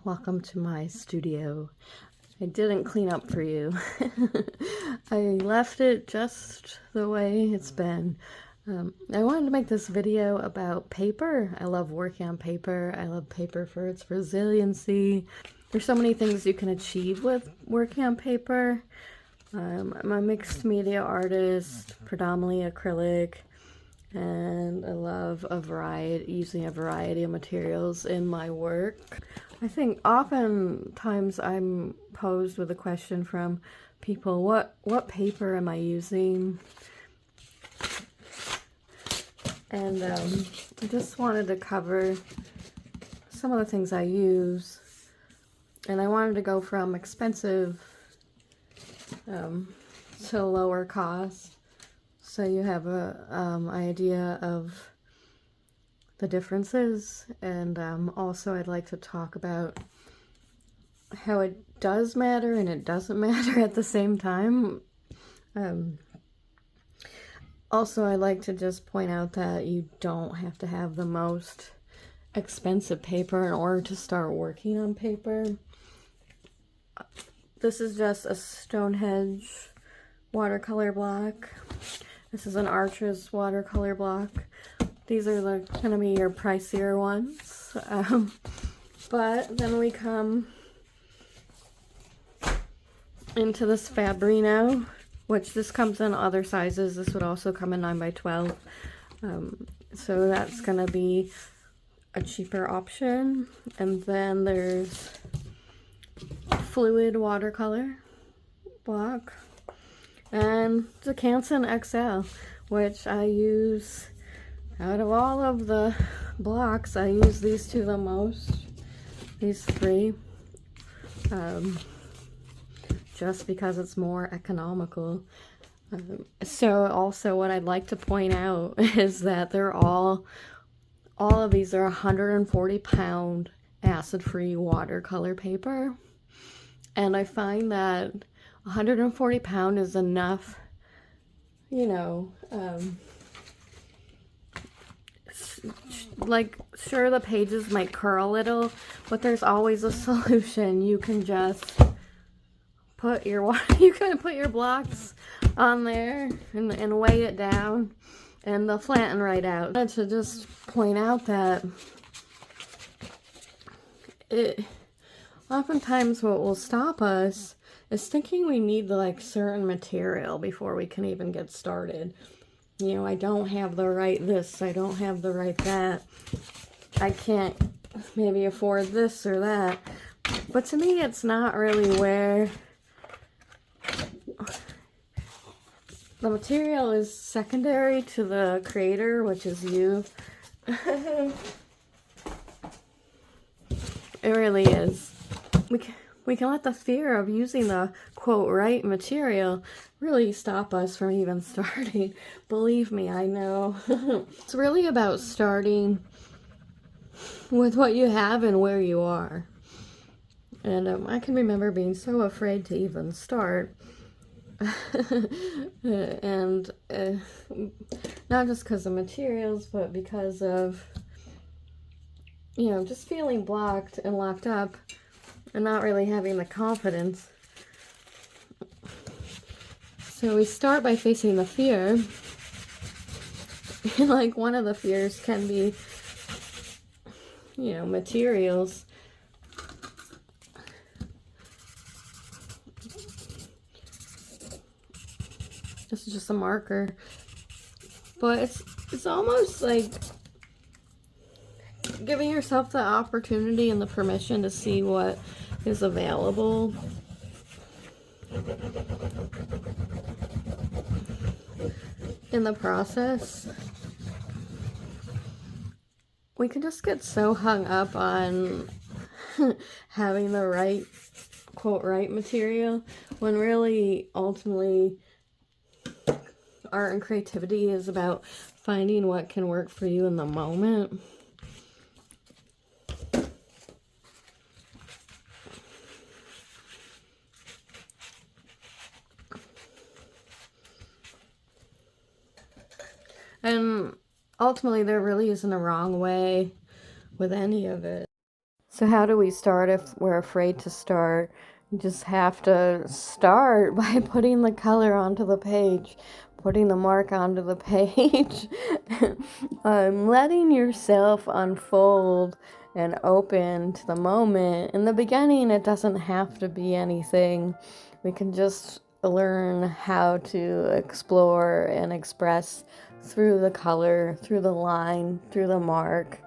welcome to my studio. I didn't clean up for you. I left it just the way it's been. I wanted to make this video about paper. I love working on paper. I love paper for its resiliency. There's so many things you can achieve with working on paper. I'm a mixed media artist, predominantly acrylic, and I love using a variety of materials in my work. I think oftentimes I'm posed with a question from people, what paper am I using? And I just wanted to cover some of the things I use, and I wanted to go from expensive to lower cost, so you have a idea of the differences. And also I'd like to talk about how it does matter and it doesn't matter at the same time. Also, I'd like to just point out that you don't have to have the most expensive paper in order to start working on paper. This is just a Stonehenge watercolor block. This is an Arches watercolor block. These are going to be your pricier ones. But then we come into this Fabriano, which this comes in other sizes. This would also come in 9x12. So that's going to be a cheaper option. And then there's fluid watercolor block. And the Canson XL, which I use, out of all of the blocks, I use these two the most. These three. Just because it's more economical. So also what I'd like to point out is that they're all of these are 140-pound acid-free watercolor paper. And I find that 140 pound is enough, you know, like, sure, the pages might curl a little, but there's always a solution. You can just put your blocks on there and weigh it down, and they'll flatten right out. I wanted to just point out that oftentimes what will stop us is thinking we need the certain material before we can even get started. You know, I don't have the right this, I don't have the right that, I can't maybe afford this or that. But to me, it's not really where the material is secondary to the creator, which is you. It really is. We can let the fear of using the quote right material really stop us from even starting. Believe me, I know. It's really about starting with what you have and where you are. And I can remember being so afraid to even start. And not just because of materials, but because of, you know, just feeling blocked and locked up and not really having the confidence. So we start by facing the fear. And one of the fears can be, you know, materials. This is just a marker. But it's almost like giving yourself the opportunity and the permission to see what is available. In the process, we can just get so hung up on having the right, quote, right material, when really, ultimately, art and creativity is about finding what can work for you in the moment. And ultimately, there really isn't a wrong way with any of it. So how do we start if we're afraid to start? You just have to start by putting the color onto the page, putting the mark onto the page, letting yourself unfold and open to the moment. In the beginning, it doesn't have to be anything. We can just learn how to explore and express through the color, through the line, through the mark,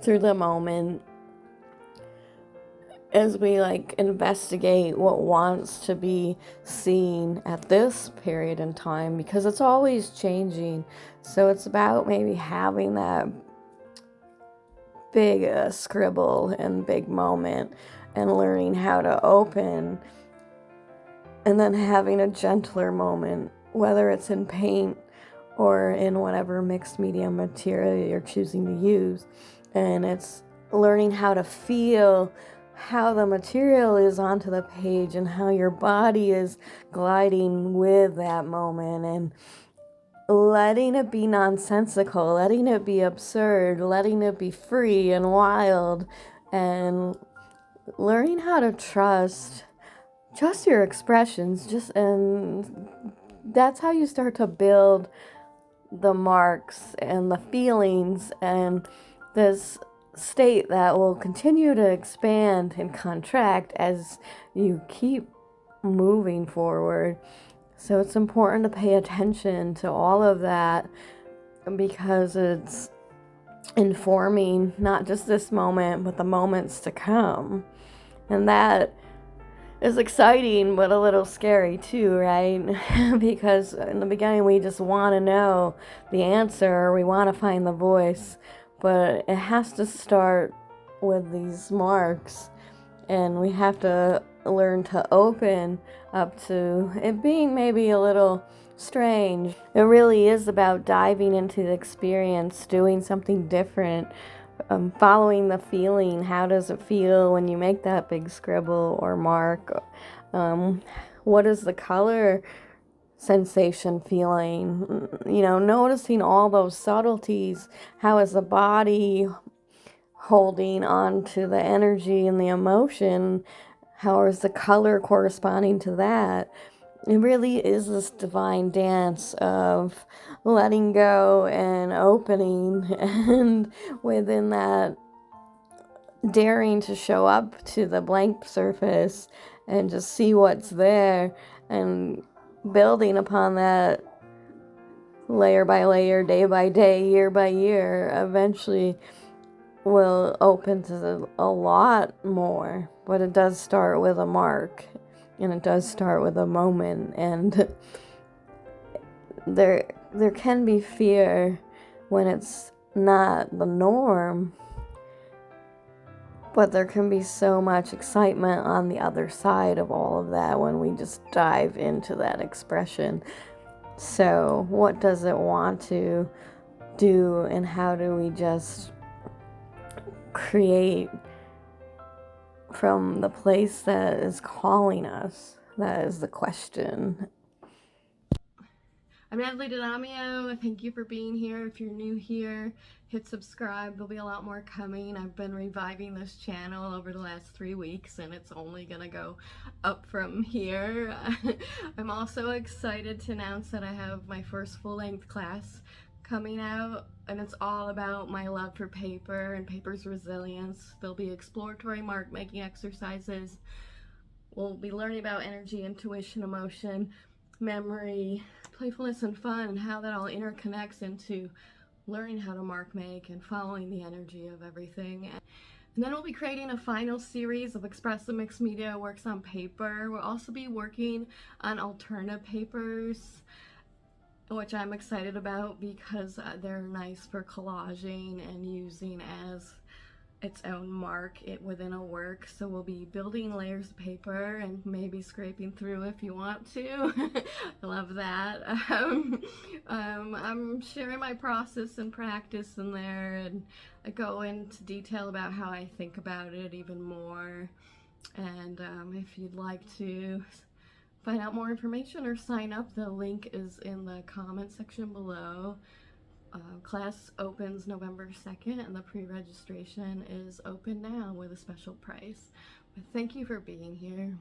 through the moment, as we investigate what wants to be seen at this period in time, because it's always changing. So it's about maybe having that big scribble and big moment and learning how to open, and then having a gentler moment, whether it's in paint or in whatever mixed media material you're choosing to use. And it's learning how to feel how the material is onto the page and how your body is gliding with that moment, and letting it be nonsensical, letting it be absurd, letting it be free and wild, and learning how to trust your expressions. And that's how you start to build the marks and the feelings and this state that will continue to expand and contract as you keep moving forward. So it's important to pay attention to all of that, because it's informing not just this moment, but the moments to come. And that is exciting, but a little scary too, right? Because in the beginning, we just want to know the answer, we want to find the voice, but it has to start with these marks, and we have to learn to open up to it being maybe a little strange. It really is about diving into the experience, doing something different, following the feeling. How does it feel when you make that big scribble or mark? What is the color sensation feeling? Noticing all those subtleties. How is the body holding on to the energy and the emotion? How is the color corresponding to that? It really is this divine dance of letting go and opening, and within that, daring to show up to the blank surface and just see what's there, and building upon that layer by layer, day by day, year by year, eventually will open to a lot more. But it does start with a mark, and it does start with a moment, and there can be fear when it's not the norm, but there can be so much excitement on the other side of all of that when we just dive into that expression. So what does it want to do, and how do we just create from the place that is calling us? That is the question. I'm Natalie Dinamio. Thank you for being here. If you're new here, hit subscribe. There'll be a lot more coming. I've been reviving this channel over the last 3 weeks, and it's only gonna go up from here. I'm also excited to announce that I have my first full-length class coming out, and it's all about my love for paper and paper's resilience. There'll be exploratory mark making exercises. We'll be learning about energy, intuition, emotion, memory, playfulness, and fun, and how that all interconnects into learning how to mark make and following the energy of everything. And then we'll be creating a final series of expressive mixed media works on paper. We'll also be working on alternative papers, which I'm excited about because they're nice for collaging and using as its own mark within a work. So we'll be building layers of paper and maybe scraping through if you want to. I love that. I'm sharing my process and practice in there, and I go into detail about how I think about it even more. And if you'd like to find out more information or sign up, the link is in the comment section below. Class opens November 2nd, and the pre-registration is open now with a special price. But thank you for being here.